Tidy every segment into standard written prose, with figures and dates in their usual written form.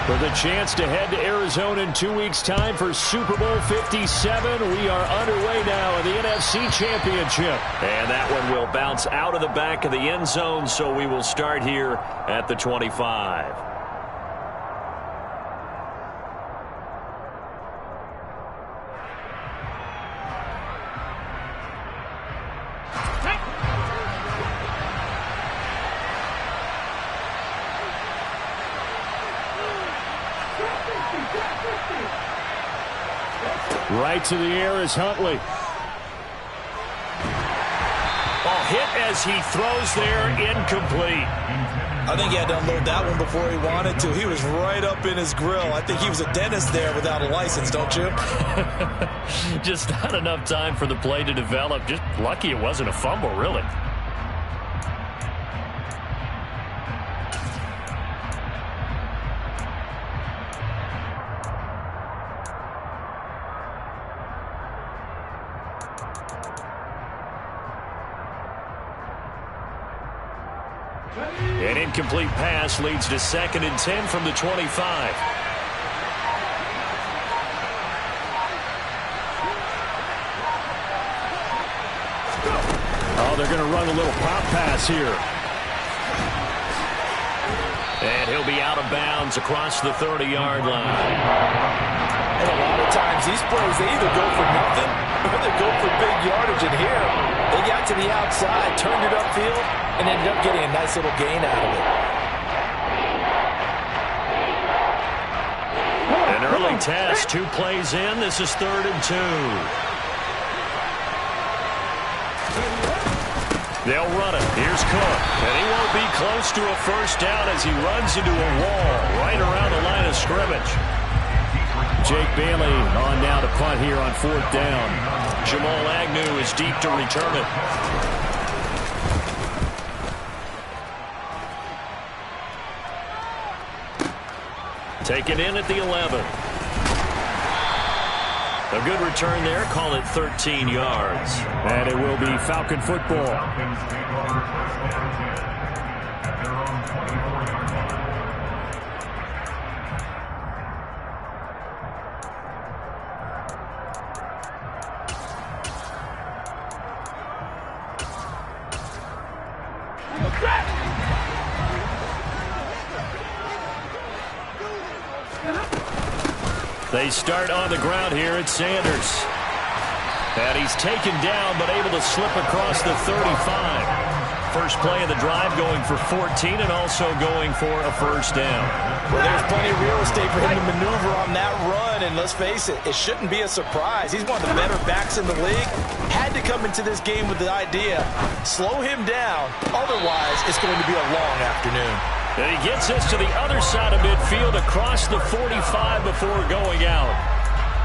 With a chance to head to Arizona in 2 weeks' time for Super Bowl 57, we are underway now in the NFC Championship. And that one will bounce out of the back of the end zone, so we will start here at the 25. Right to the air is Huntley. Ball hit as he throws there, incomplete. I think he had to unload that one before he wanted to. He was right up in his grill. I think he was a dentist there without a license, don't you? Just not enough time for the play to develop. Just lucky it wasn't a fumble, really. An incomplete pass leads to 2nd and 10 from the 25. Oh, they're going to run a little pop pass here. And he'll be out of bounds across the 30-yard line. And a lot of times these plays, they either go for nothing or they go for big yardage. And here, they got to the outside, turned it upfield, and ended up getting a nice little gain out of it. An early test, 2 plays in. This is 3rd and 2. They'll run it. Here's Cook. And he won't be close to a first down as he runs into a wall right around the line of scrimmage. Jake Bailey on now to punt here on 4th down. Jamal Agnew is deep to return it. Taken in at the 11. A good return there. Call it 13 yards. And it will be Falcon football. They start on the ground here at Sanders. And he's taken down but able to slip across the 35. First play of the drive going for 14 and also going for a first down. Well, there's plenty of real estate for him to maneuver on that run. And let's face it, it shouldn't be a surprise. He's one of the better backs in the league. Had to come into this game with the idea, slow him down. Otherwise, it's going to be a long afternoon. And he gets us to the other side of midfield across the 45 before going out.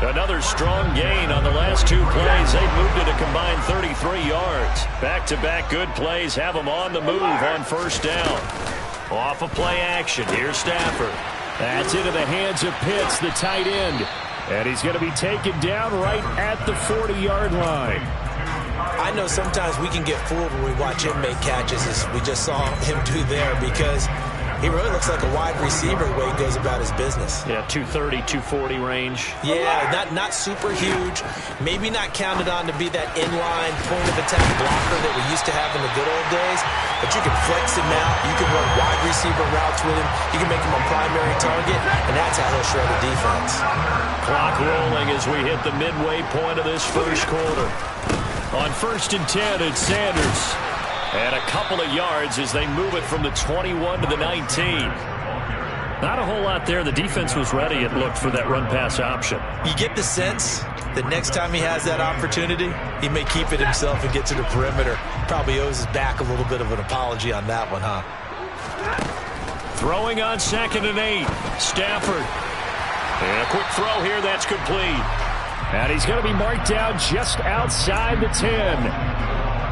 Another strong gain on the last 2 plays. They've moved it a combined 33 yards. Back-to-back good plays have them on the move on first down. Off of play action. Here's Stafford. That's into the hands of Pitts, the tight end. And he's going to be taken down right at the 40-yard line. I know sometimes we can get fooled when we watch him make catches, as we just saw him do there, because he really looks like a wide receiver the way he goes about his business. Yeah, 230, 240 range. Yeah, not super huge. Maybe not counted on to be that inline point-of-attack blocker that we used to have in the good old days. But you can flex him out. You can run wide receiver routes with him. You can make him a primary target, and that's how he'll shred the defense. Clock rolling as we hit the midway point of this first quarter. On 1st and 10, it's Sanders. And a couple of yards as they move it from the 21 to the 19. Not a whole lot there. The defense was ready, it looked, for that run-pass option. You get the sense that next time he has that opportunity, he may keep it himself and get to the perimeter. Probably owes his back a little bit of an apology on that one, huh? Throwing on 2nd and 8. Stafford. And a quick throw here. That's complete. And he's going to be marked down just outside the 10.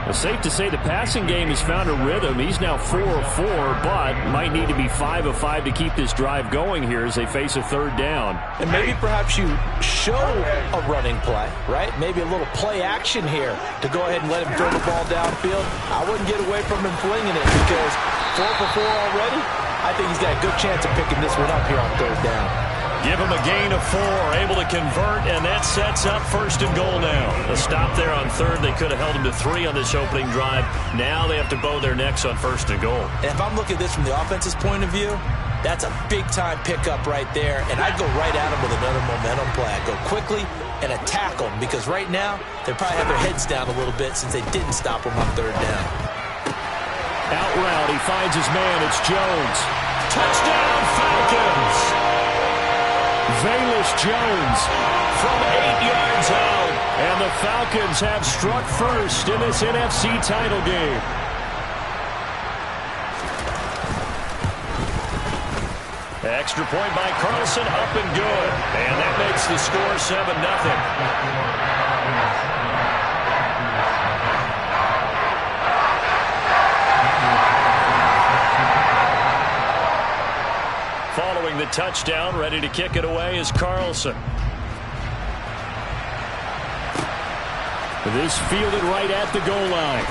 It's safe to say the passing game has found a rhythm. He's now 4 of 4, but might need to be 5 of 5 to keep this drive going here as they face a 3rd down. And maybe perhaps you show a running play, right? Maybe a little play action here to go ahead and let him throw the ball downfield. I wouldn't get away from him flinging it, because 4 for 4 already, I think he's got a good chance of picking this one up here on third down. Give him a gain of 4, able to convert, and that sets up first and goal now. A stop there on third. They could have held him to 3 on this opening drive. Now they have to bow their necks on first and goal. And if I'm looking at this from the offense's point of view, that's a big-time pickup right there, and I'd go right at him with another momentum play. I'd go quickly and attack them, because right now they probably have their heads down a little bit since they didn't stop him on third down. Out route, he finds his man. It's Jones. Touchdown, Falcons! Velus Jones from 8 yards out. And the Falcons have struck first in this NFC title game. Extra point by Carlson, up and good. And that makes the score 7-0. Following the touchdown, ready to kick it away is Carlson. This fielded right at the goal line.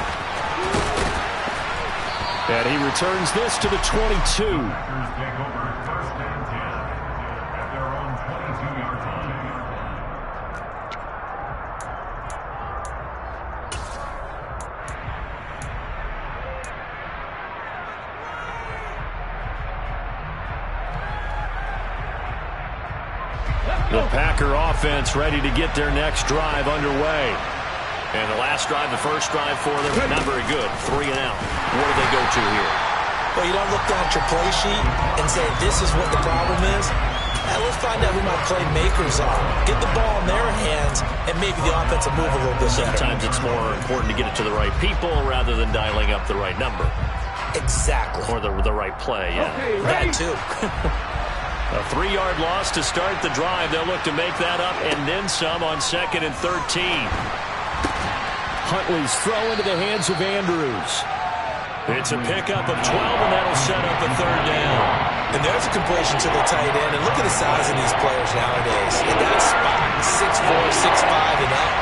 And he returns this to the 22. The Packer offense ready to get their next drive underway. And the last drive, the first drive for them, not very good. 3 and out. What do they go to here? Well, you don't look down at your play sheet and say, this is what the problem is. Now, let's find out who my playmakers are. Get the ball in their hands, and maybe the offense will move a little bit better. Sometimes it's more important to get it to the right people rather than dialing up the right number. Exactly. Or the right play, yeah. Okay, that too. A 3-yard loss to start the drive. They'll look to make that up and then some on 2nd and 13. Huntley's throw into the hands of Andrews. It's a pickup of 12, and that'll set up a 3rd down. And there's a completion to the tight end. And look at the size of these players nowadays. They got a spot, 6'4", 6'5", and up.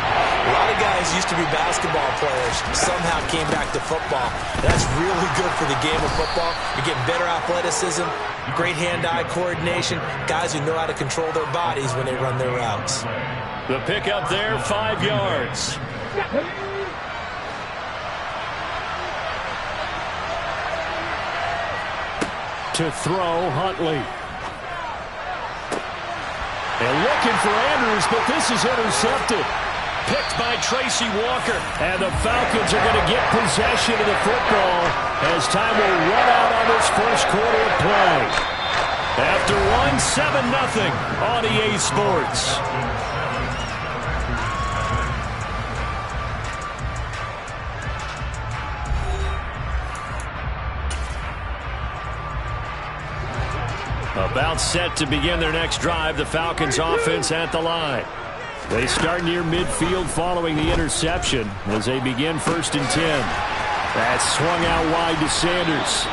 A lot of guys used to be basketball players, somehow came back to football. That's really good for the game of football. You're getting better athleticism, great hand-eye coordination, guys who know how to control their bodies when they run their routes. The pickup there, 5 yards. To throw, Huntley. And looking for Andrews, but this is intercepted. Picked by Tracy Walker. And the Falcons are going to get possession of the football as time will run out on this first quarter of play. After one, 7-0 on EA Sports. About set to begin their next drive, the Falcons offense at the line. They start near midfield following the interception as they begin 1st and 10. That's swung out wide to Sanders.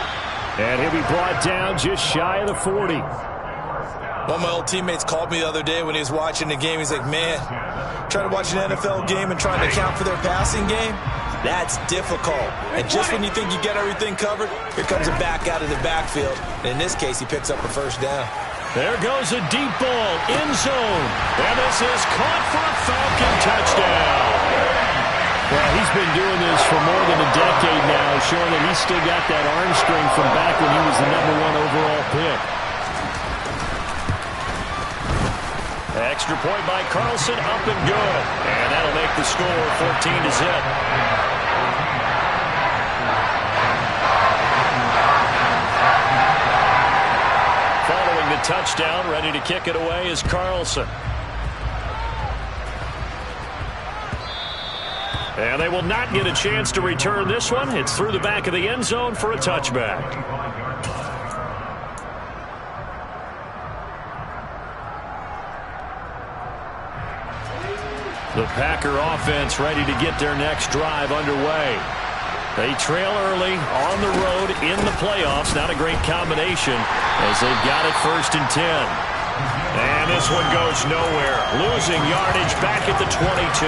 And he'll be brought down just shy of the 40. One of my old teammates called me the other day when he was watching the game. He's like, man, trying to watch an NFL game and trying to account for their passing game? That's difficult. And just when you think you get everything covered, here comes a back out of the backfield. And in this case, he picks up a 1st down. There goes a deep ball, end zone. And this is caught for a Falcon touchdown. Well, he's been doing this for more than a decade now, showing that he's still got that arm strength from back when he was the #1 overall pick. Extra point by Carlson, up and good. And that'll make the score 14-0. Following the touchdown, ready to kick it away is Carlson. And they will not get a chance to return this one. It's through the back of the end zone for a touchback. The Packer offense ready to get their next drive underway. They trail early on the road in the playoffs. Not a great combination as they've got it 1st and 10. And this one goes nowhere. Losing yardage back at the 22.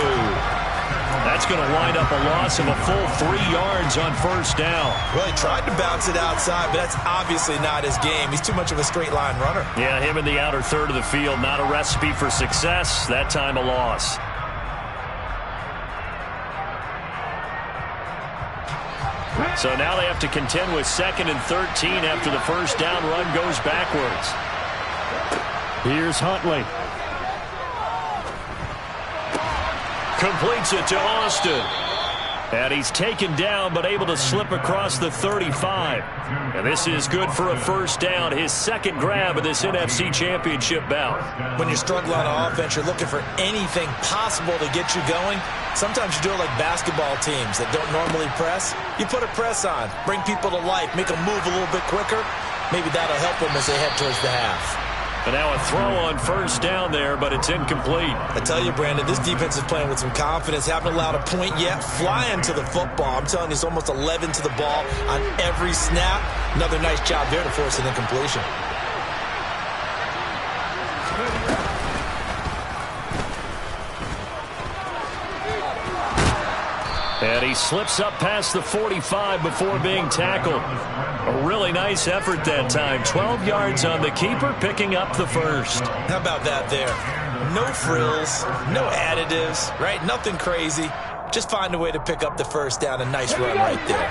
That's going to wind up a loss of a full 3 yards on first down. Well, he tried to bounce it outside, but that's obviously not his game. He's too much of a straight line runner. Yeah, him in the outer third of the field, not a recipe for success. That time a loss. So now they have to contend with 2nd and 13 after the first down run goes backwards. Here's Huntley. Completes it to Austin. And he's taken down but able to slip across the 35. And this is good for a first down, his second grab of this NFC Championship bout. When you struggle on offense, you're looking for anything possible to get you going. Sometimes you do it like basketball teams that don't normally press. You put a press on, bring people to life, make them move a little bit quicker. Maybe that'll help them as they head towards the half. And now a throw on first down there, but it's incomplete. I tell you, Brandon, this defense is playing with some confidence. Haven't allowed a point yet. Flying to the football. I'm telling you, it's almost 11 to the ball on every snap. Another nice job there to force an incompletion. And he slips up past the 45 before being tackled. A really nice effort that time. 12 yards on the keeper, picking up the first. How about that there? No frills, no additives, right? Nothing crazy. Just find a way to pick up the first down. A nice run right there.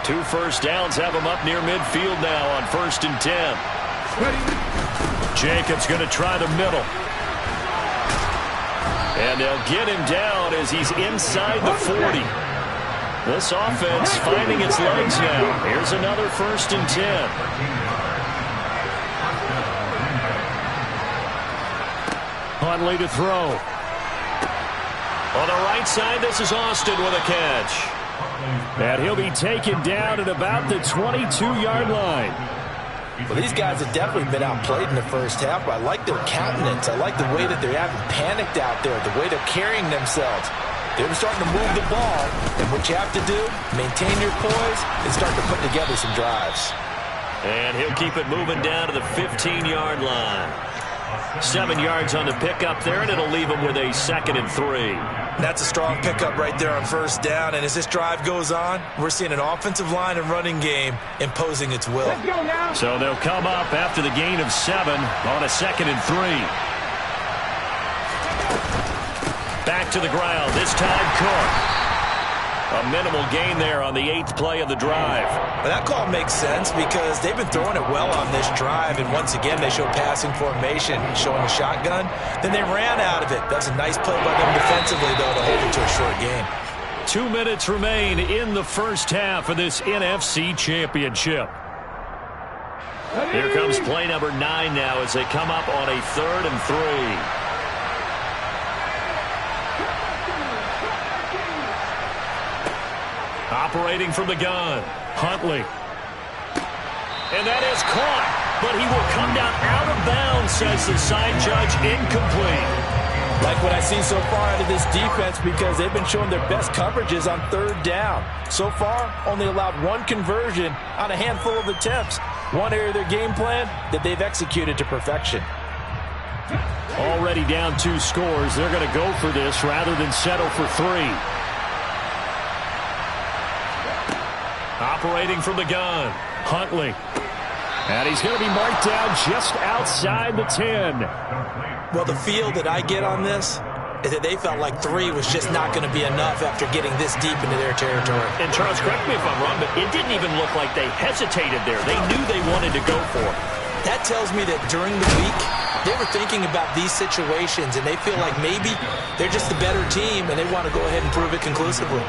2 first downs have him up near midfield now on 1st and 10. Jacobs going to try the middle. And they'll get him down as he's inside the 40. This offense finding its legs now. Here's another 1st and 10. Huntley to throw. On the right side, this is Austin with a catch. And he'll be taken down at about the 22-yard line. Well, these guys have definitely been outplayed in the first half, but I like their countenance. I like the way that they haven't panicked out there, the way they're carrying themselves. They're starting to move the ball, and what you have to do, maintain your poise and start to put together some drives. And he'll keep it moving down to the 15-yard line. 7 yards on the pickup there, and it'll leave him with a 2nd and 3. That's a strong pickup right there on first down, and as this drive goes on, we're seeing an offensive line and running game imposing its will. So they'll come up after the gain of 7 on a 2nd and 3. Back to the ground, this time Cook. A minimal gain there on the 8th play of the drive. But that call makes sense because they've been throwing it well on this drive, and once again they show passing formation, showing the shotgun. Then they ran out of it. That's a nice play by them defensively, though, to hold it to a short game. 2 minutes remain in the first half of this NFC Championship. Here comes play number 9 now as they come up on a 3rd and 3. Operating from the gun, Huntley. And that is caught, but he will come down out of bounds, says the side judge, incomplete. Like what I see so far out of this defense because they've been showing their best coverages on 3rd down. So far, only allowed 1 conversion on a handful of attempts. One area of their game plan that they've executed to perfection. Already down 2 scores. They're going to go for this rather than settle for 3. Operating from the gun, Huntley. And he's going to be marked down just outside the 10. Well, the feel that I get on this is that they felt like 3 was just not going to be enough after getting this deep into their territory. And Charles, correct me if I'm wrong, but it didn't even look like they hesitated there. They knew they wanted to go for it. That tells me that during the week, they were thinking about these situations, and they feel like maybe they're just the better team, and they want to go ahead and prove it conclusively.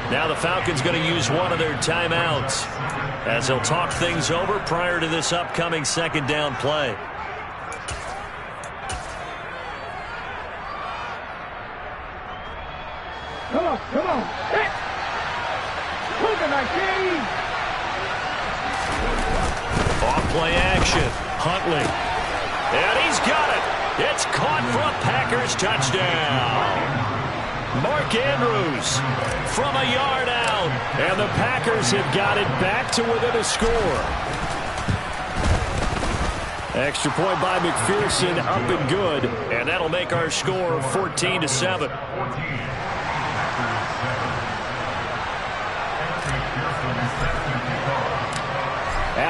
Now the Falcons going to use one of their timeouts as they'll talk things over prior to this upcoming 2nd down play. Come on. Hit. Off play action. Huntley. And he's got it. It's caught for a Packers touchdown. Mark Andrews from a yard out. And the Packers have got it back to within a score. Extra point by McPherson, up and good. And that'll make our score 14-7.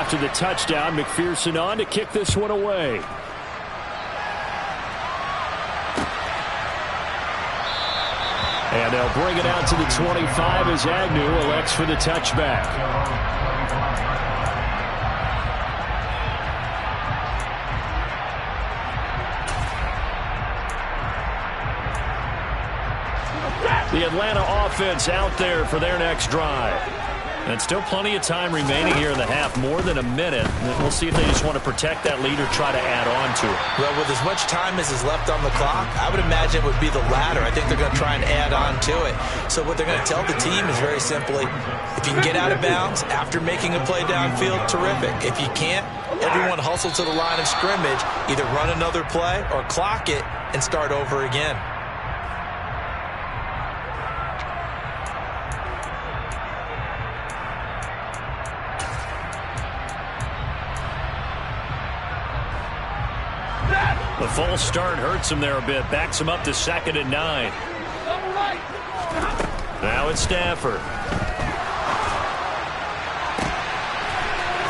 after the touchdown. McPherson on to kick this one away. And they'll bring it out to the 25 as Agnew elects for the touchback. The Atlanta offense out there for their next drive. And still plenty of time remaining here in the half, more than a minute. And we'll see if they just want to protect that lead or try to add on to it. Well, with as much time as is left on the clock, I would imagine it would be the latter. I think they're going to try and add on to it. So what they're going to tell the team is very simply, if you can get out of bounds after making a play downfield, terrific. If you can't, everyone hustle to the line of scrimmage, either run another play or clock it and start over again. The false start hurts him there a bit. Backs him up to 2nd and 9. Now it's Stafford.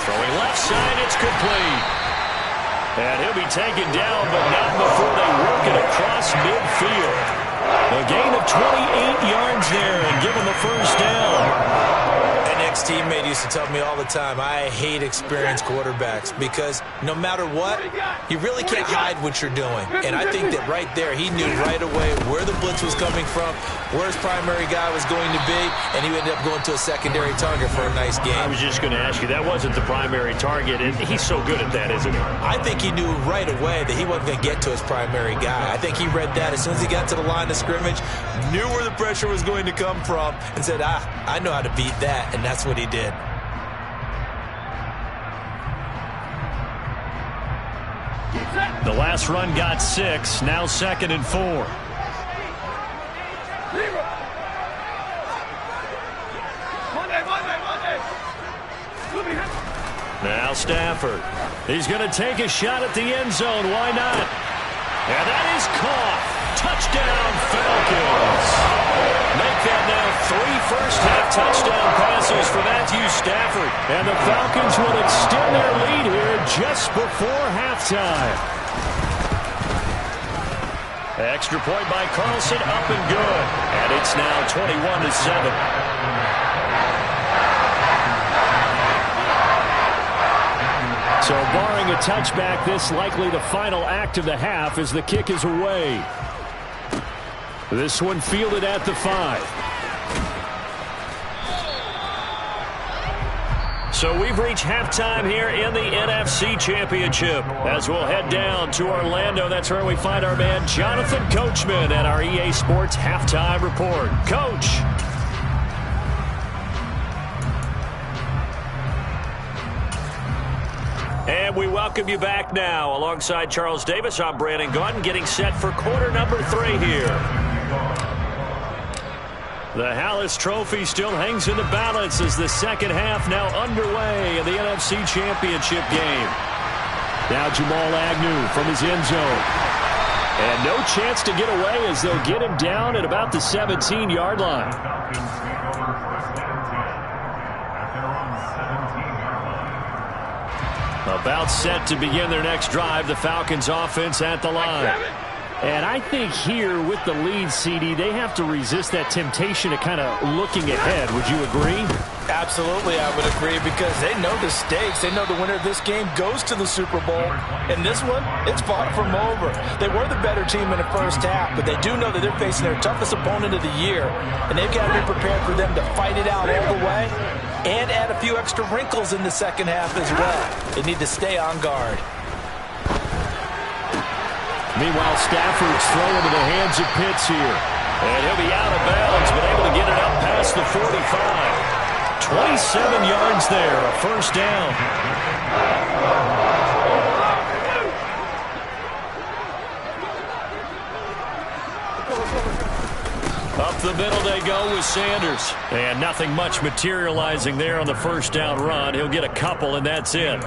Throwing left side, it's complete. And he'll be taken down, but not before they work it across midfield. A gain of 28 yards there and give him a first down. Teammate used to tell me all the time, I hate experienced quarterbacks because no matter what, you really can't hide what you're doing. And I think that right there, he knew right away where the blitz was coming from, where his primary guy was going to be, and he ended up going to a secondary target for a nice game. I was just going to ask you, that wasn't the primary target, and he's so good at that, isn't he? I think he knew right away that he wasn't going to get to his primary guy. I think he read that as soon as he got to the line of scrimmage, knew where the pressure was going to come from, and said, I know how to beat that, and that's what he did. The last run got 6, now 2nd and 4. Now Stafford. He's going to take a shot at the end zone. Why not? And that is caught. Touchdown, Falcons. Make that now 3 first-half touchdown passes for Matthew Stafford. And the Falcons will extend their lead here just before halftime. Extra point by Carlson, up and good. And it's now 21-7. So barring a touchback, this likely the final act of the half as the kick is away. This one fielded at the 5. So we've reached halftime here in the NFC Championship. As we'll head down to Orlando, that's where we find our man Jonathan Coachman at our EA Sports Halftime Report. Coach. And we welcome you back now. Alongside Charles Davis, I'm Brandon Gaudin, getting set for quarter number 3 here. The Hallis Trophy still hangs in the balance as the second half now underway in the NFC Championship game. Now Jamal Agnew from his end zone. And no chance to get away as they'll get him down at about the 17-yard line. About set to begin their next drive, the Falcons offense at the line. And I think here with the lead, CD, they have to resist that temptation of kind of looking ahead. Would you agree? Absolutely, I would agree, because they know the stakes. They know the winner of this game goes to the Super Bowl. And this one, it's far from over. They were the better team in the first half, but they do know that they're facing their toughest opponent of the year. And they've got to be prepared for them to fight it out all the way and add a few extra wrinkles in the second half as well. They need to stay on guard. Meanwhile, Stafford's thrown into the hands of Pitts here. And he'll be out of bounds, but able to get it up past the 45. 27 yards there, a first down. Up the middle they go with Sanders. And nothing much materializing there on the first down run. He'll get a couple, and that's it.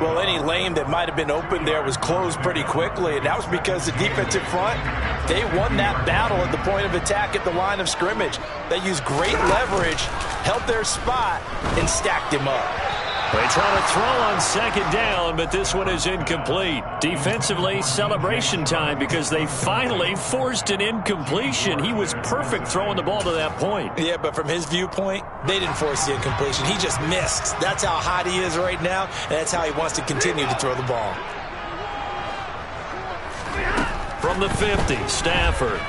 Well, any lane that might have been open there was closed pretty quickly, and that was because the defensive front, they won that battle at the point of attack at the line of scrimmage. They used great leverage, held their spot, and stacked him up. They try to throw on second down, but this one is incomplete. Defensively, celebration time because they finally forced an incompletion. He was perfect throwing the ball to that point. Yeah, but from his viewpoint, they didn't force the incompletion. He just missed. That's how hot he is right now, and that's how he wants to continue to throw the ball. From the 50, Stafford.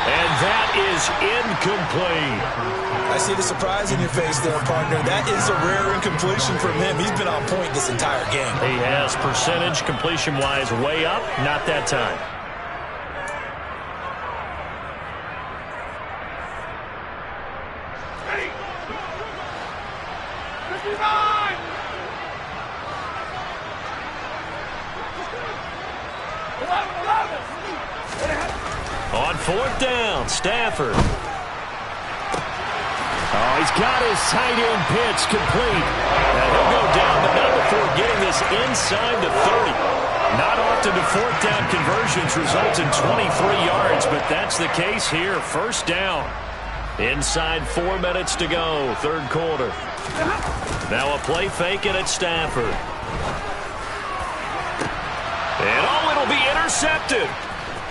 And that is incomplete. I see the surprise in your face there, partner. That is a rare incompletion from him. He's been on point this entire game. He has percentage completion-wise way up. Not that time. On fourth down, Stafford. Oh, he's got his tight end pitch complete. And he'll go down, but not before getting this inside the 30. Not often do fourth down conversions result in 23 yards, but that's the case here. First down. Inside 4 minutes to go, third quarter. Now a play fake and it's Stafford. And oh, it'll be intercepted.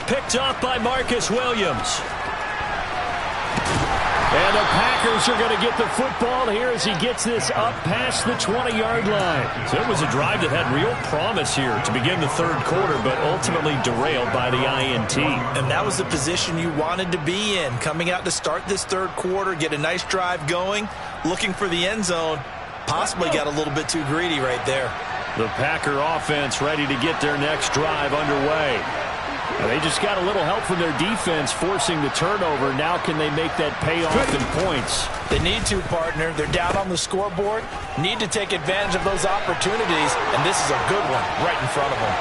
Picked off by Marcus Williams. And the Packers are going to get the football here as he gets this up past the 20-yard line. So it was a drive that had real promise here to begin the third quarter, but ultimately derailed by the INT. And that was the position you wanted to be in. Coming out to start this third quarter, get a nice drive going, looking for the end zone. Possibly got a little bit too greedy right there. The Packer offense ready to get their next drive underway. And they just got a little help from their defense forcing the turnover. Now can they make that pay off in points? They need to, partner. They're down on the scoreboard. Need to take advantage of those opportunities. And this is a good one right in front of them.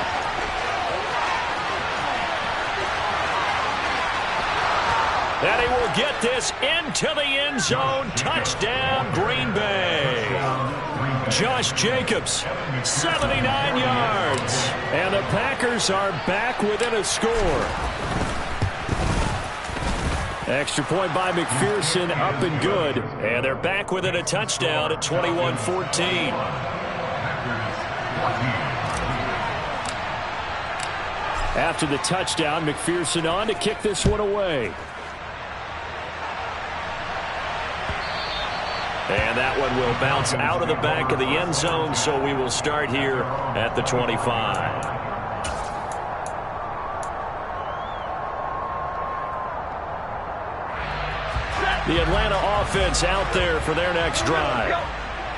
And he will get this into the end zone. Touchdown, Green Bay. Josh Jacobs, 79 yards. And the Packers are back within a score. Extra point by McPherson, up and good. And they're back within a touchdown at 21-14. After the touchdown, McPherson on to kick this one away. And that one will bounce out of the back of the end zone, so we will start here at the 25. The Atlanta offense out there for their next drive.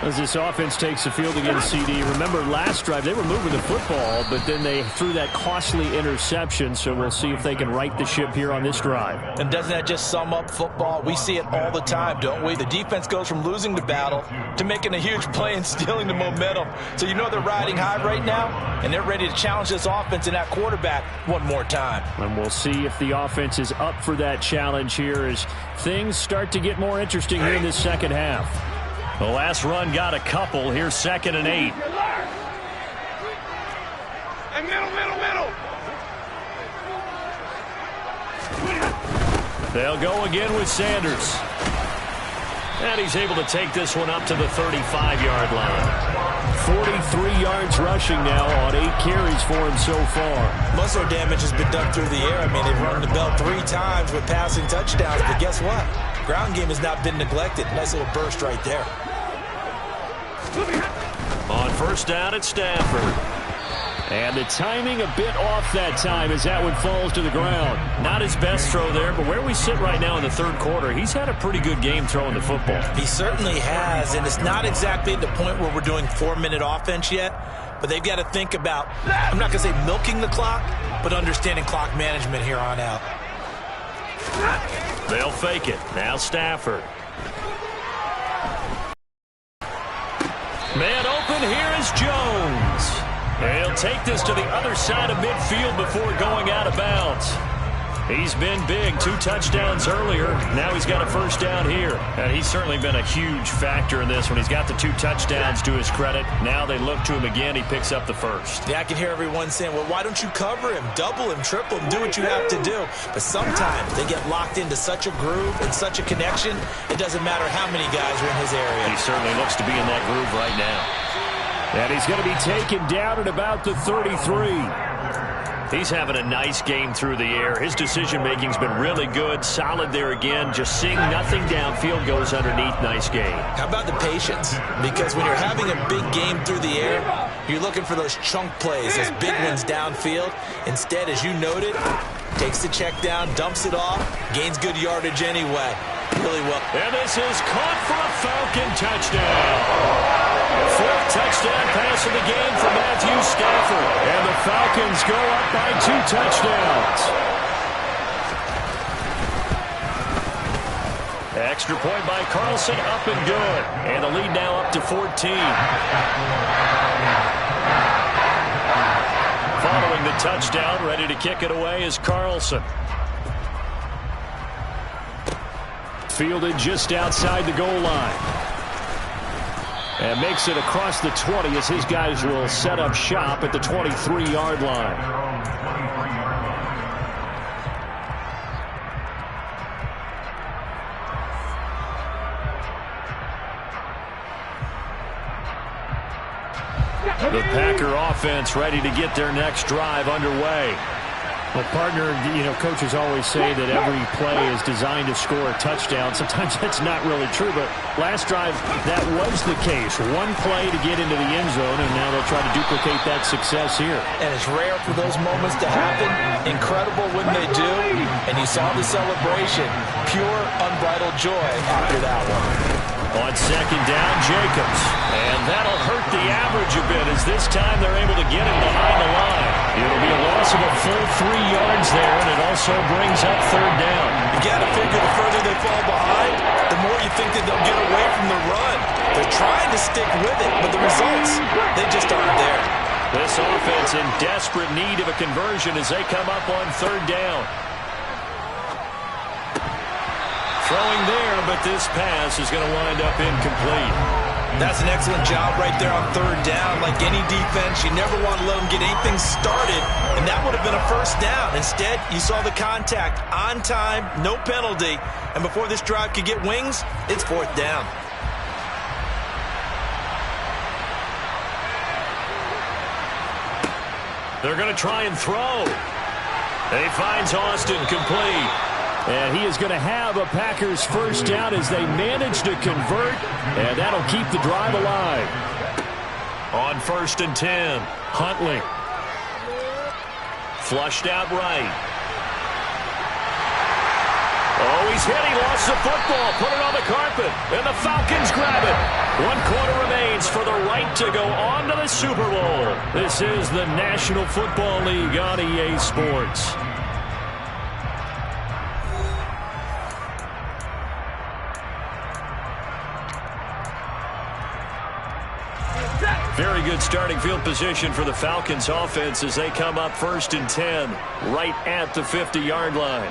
As this offense takes the field against CD. Remember last drive they were moving the football, but then they threw that costly interception, so we'll see if they can right the ship here on this drive. And doesn't that just sum up football? We see it all the time, don't we? The defense goes from losing the battle to making a huge play and stealing the momentum. So you know they're riding high right now, and they're ready to challenge this offense and that quarterback one more time. And we'll see if the offense is up for that challenge here as things start to get more interesting here in this second half. The last run got a couple. Here's 2nd and 8. And middle. They'll go again with Sanders. And he's able to take this one up to the 35-yard line. 43 yards rushing now on 8 carries for him so far. Muscle damage has been done through the air. I mean, they've run the bell 3 times with passing touchdowns, but guess what? Ground game has not been neglected. Nice little burst right there. On first down at Stafford. And the timing a bit off that time as that one falls to the ground. Not his best throw there, but where we sit right now in the third quarter, he's had a pretty good game throwing the football. He certainly has, and it's not exactly the point where we're doing 4-minute offense yet, but they've got to think about, I'm not going to say milking the clock, but understanding clock management here on out. They'll fake it. Now Stafford. Man open, here is Jones. He'll take this to the other side of midfield before going out of bounds. He's been big. 2 touchdowns earlier. Now he's got a first down here. And he's certainly been a huge factor in this one. He's got the 2 touchdowns to his credit. Now they look to him again. He picks up the first. Yeah, I can hear everyone saying, well, why don't you cover him, double him, triple him, do what you have to do. But sometimes they get locked into such a groove and such a connection, it doesn't matter how many guys are in his area. He certainly looks to be in that groove right now. And he's going to be taken down at about the 33. He's having a nice game through the air. His decision-making's been really good. Solid there again. Just seeing nothing downfield, goes underneath. Nice game. How about the patience? Because when you're having a big game through the air, you're looking for those chunk plays, those big ones downfield. Instead, as you noted, takes the check down, dumps it off, gains good yardage anyway. Really well. And this is caught for a Falcon touchdown. 4th touchdown pass of the game for Matthew Stafford. And the Falcons go up by 2 touchdowns. Extra point by Carlson, up and good. And the lead now up to 14. Following the touchdown, ready to kick it away is Carlson. Fielded just outside the goal line. And makes it across the 20 as his guys will set up shop at the 23-yard line. The Packer offense ready to get their next drive underway. Well, partner, coaches always say that every play is designed to score a touchdown. Sometimes that's not really true, but last drive, that was the case. One play to get into the end zone, and now they'll try to duplicate that success here. And it's rare for those moments to happen. Incredible when they do. And you saw the celebration. Pure, unbridled joy after that one. On 2nd down, Jacobs. And that'll hurt the average a bit, as this time they're able to get him behind the line. It'll be a loss of a full 3 yards there, and it also brings up 3rd down. You got to figure the further they fall behind, the more you think that they'll get away from the run. They're trying to stick with it, but the results, they just aren't there. This offense in desperate need of a conversion as they come up on 3rd down. Throwing there, but this pass is going to wind up incomplete. That's an excellent job right there on 3rd down. Like any defense, you never want to let them get anything started, and that would have been a first down. Instead, you saw the contact on time, no penalty, and before this drive could get wings, it's 4th down. They're going to try and throw. And he finds Austin complete. And he is going to have a Packers first down as they manage to convert, and that'll keep the drive alive. On 1st and 10, Huntley. Flushed out right. Oh, he's hit. He lost the football. Put it on the carpet. And the Falcons grab it. 1 quarter remains for the right to go on to the Super Bowl. This is the National Football League on EA Sports. Very good starting field position for the Falcons offense as they come up 1st and 10, right at the 50-yard line.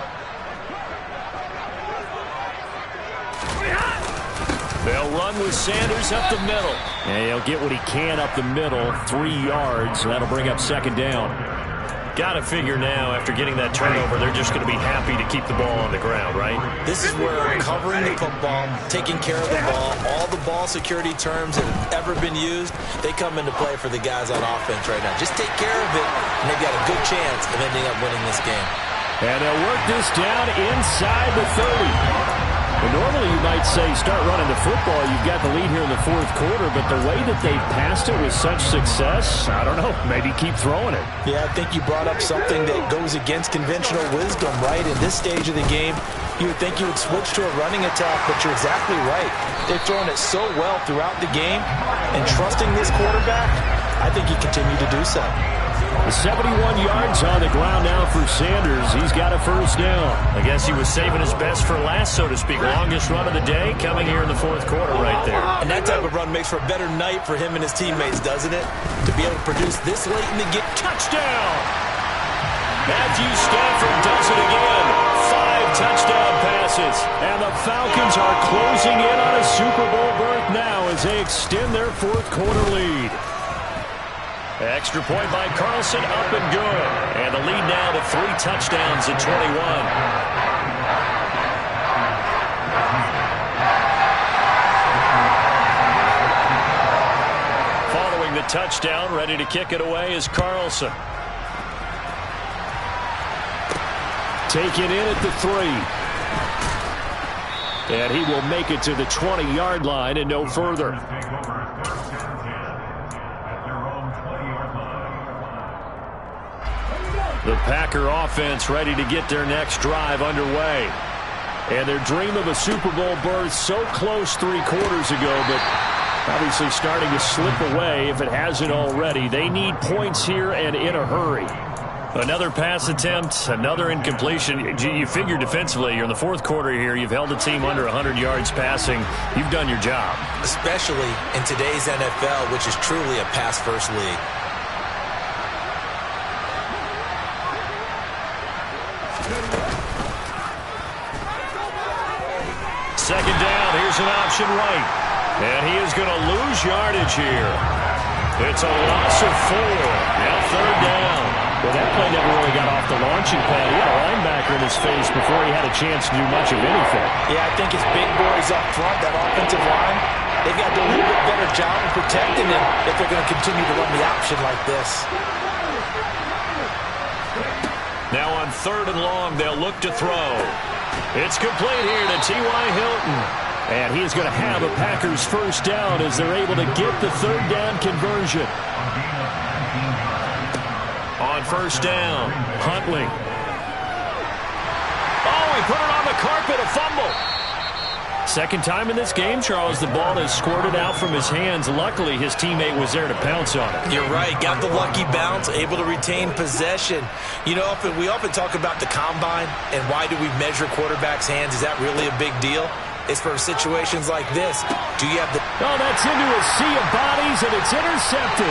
They'll run with Sanders up the middle. And he'll get what he can up the middle, 3 yards, and that'll bring up 2nd down. Got to figure now, after getting that turnover, they're just going to be happy to keep the ball on the ground, right? This is where covering the football, taking care of the ball, all the ball security terms that have ever been used, they come into play for the guys on offense right now. Just take care of it, and they've got a good chance of ending up winning this game. And they'll work this down inside the 30. And normally you might say start running the football. You've got the lead here in the 4th quarter, but the way that they've passed it with such success, I don't know, maybe keep throwing it. Yeah, I think you brought up something that goes against conventional wisdom, right? In this stage of the game, you would think you would switch to a running attack, but you're exactly right. They've thrown it so well throughout the game, and trusting this quarterback, I think you continue to do so. 71 yards on the ground now for Sanders. He's got a first down. I guess he was saving his best for last, so to speak. Longest run of the day coming here in the 4th quarter right there. And that type of run makes for a better night for him and his teammates, doesn't it? To be able to produce this late in the game. Touchdown! Matthew Stafford does it again. 5 touchdown passes. And the Falcons are closing in on a Super Bowl berth now as they extend their fourth-quarter lead. Extra point by Carlson, up and good. And the lead now to 3 touchdowns at 21. The touchdown, ready to kick it away is Carlson. Taken in at the 3. And he will make it to the 20-yard line and no further. The Packer offense ready to get their next drive underway. And their dream of a Super Bowl berth so close 3 quarters ago, but obviously starting to slip away if it hasn't already. They need points here and in a hurry. Another pass attempt, another incompletion. You figure defensively, you're in the fourth quarter here. You've held the team under 100 yards passing. You've done your job. Especially in today's NFL, which is truly a pass-first league. Second down, here's an option right. And he is going to lose yardage here. It's a loss of 4. Now third down. Well, that play never really got off the launching pad. He had a linebacker in his face before he had a chance to do much of anything. Yeah, I think his big boys up front, that offensive line, they've got to do a little bit better job of protecting him if they're going to continue to run the option like this. Now on third and long, they'll look to throw. It's complete here to T.Y. Hilton. And he is going to have a Packers first down as they're able to get the third down conversion. On first down, Huntley. Oh, he put it on the carpet, a fumble. Second time in this game, Charles, the ball has squirted out from his hands. Luckily, his teammate was there to pounce on it. You're right. Got the lucky bounce, able to retain possession. You know, we often talk about the combine and why do we measure quarterbacks' hands. Is that really a big deal? It's for situations like this. Do you have the... Oh, that's into a sea of bodies, and it's intercepted.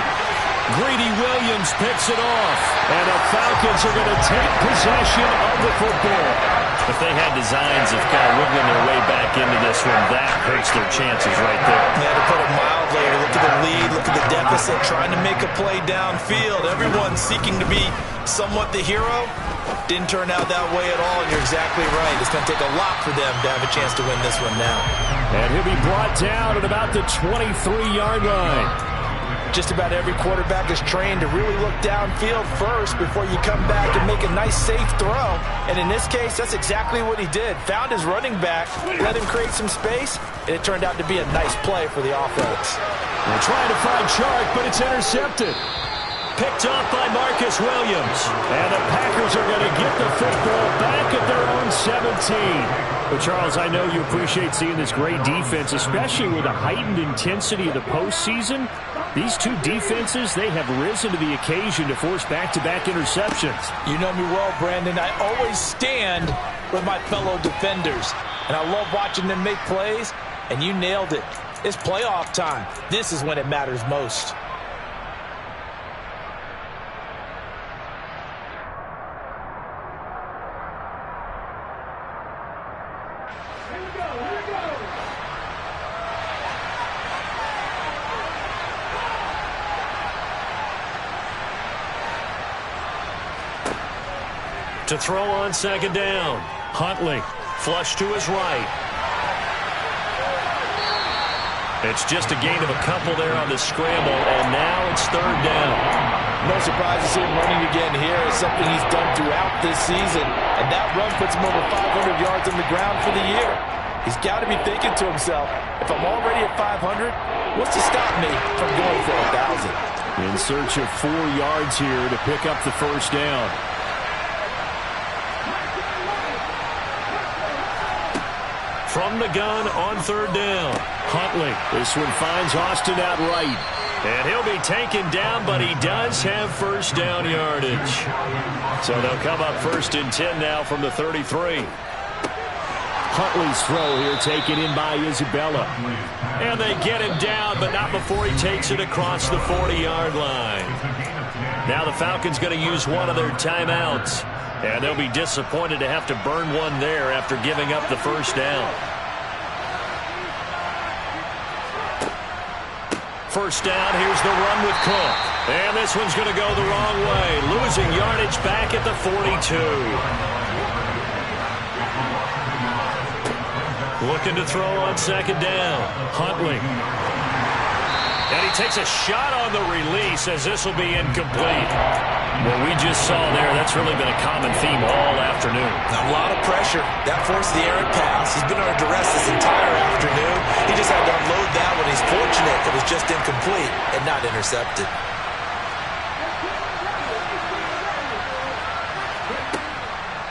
Greedy Williams picks it off, and the Falcons are going to take possession of the football. If they had designs of kind of wiggling their way back into this one, that hurts their chances right there. Yeah, to put it mildly, look at the lead, look at the deficit, trying to make a play downfield. Everyone seeking to be somewhat the hero. Didn't turn out that way at all, and you're exactly right. It's going to take a lot for them to have a chance to win this one now. And he'll be brought down at about the 23-yard line. Just about every quarterback is trained to really look downfield first before you come back and make a nice, safe throw. And in this case, that's exactly what he did. Found his running back, let him create some space, and it turned out to be a nice play for the offense. They're trying to find Chark, but it's intercepted. Picked off by Marcus Williams. And the Packers are going to get the football back at their own 17. But, Charles, I know you appreciate seeing this great defense, especially with the heightened intensity of the postseason. These two defenses, they have risen to the occasion to force back-to-back interceptions. You know me well, Brandon. I always stand with my fellow defenders. And I love watching them make plays, and you nailed it. It's playoff time. This is when it matters most. To throw on second down. Huntley, flush to his right. It's just a gain of a couple there on the scramble, and now it's third down. No surprise to see him running again here. It's something he's done throughout this season, and that run puts him over 500 yards on the ground for the year. He's got to be thinking to himself, if I'm already at 500, what's to stop me from going for 1,000? In search of 4 yards here to pick up the first down. From the gun on third down. Huntley. This one finds Austin out right. And he'll be taken down, but he does have first down yardage. So they'll come up first and 10 now from the 33. Huntley's throw here taken in by Isabella. And they get him down, but not before he takes it across the 40-yard line. Now the Falcons going to use one of their timeouts. And they'll be disappointed to have to burn one there after giving up the first down. First down, here's the run with Cook. And this one's going to go the wrong way. Losing yardage back at the 42. Looking to throw on second down. Huntley. And he takes a shot on the release as this will be incomplete. What we just saw there, that's really been a common theme all afternoon. A lot of pressure. That forced the errant pass. He's been under duress this entire afternoon. He just had to unload that one. He's fortunate it was just incomplete and not intercepted.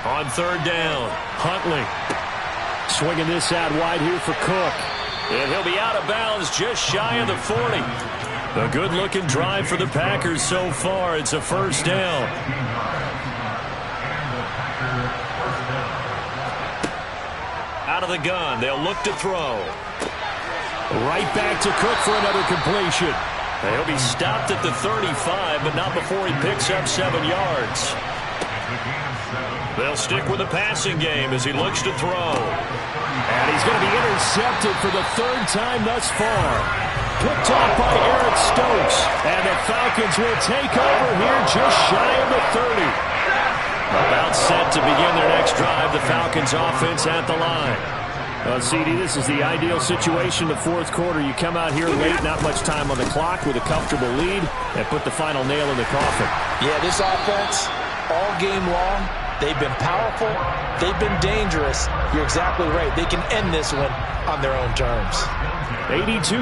On third down, Huntley. Swinging this out wide here for Cook. And he'll be out of bounds just shy of the 40. A good-looking drive for the Packers so far. It's a first down. Out of the gun. They'll look to throw. Right back to Cook for another completion. He'll be stopped at the 35, but not before he picks up 7 yards. They'll stick with the passing game as he looks to throw. And he's going to be intercepted for the third time thus far. Picked off by Eric Stokes. And the Falcons will take over here just shy of the 30. About set to begin their next drive. The Falcons offense at the line. CD, this is the ideal situation, the fourth quarter. You come out here late, not much time on the clock with a comfortable lead, and put the final nail in the coffin. Yeah, this offense, all game long, they've been powerful. They've been dangerous. You're exactly right. They can end this one on their own terms. 82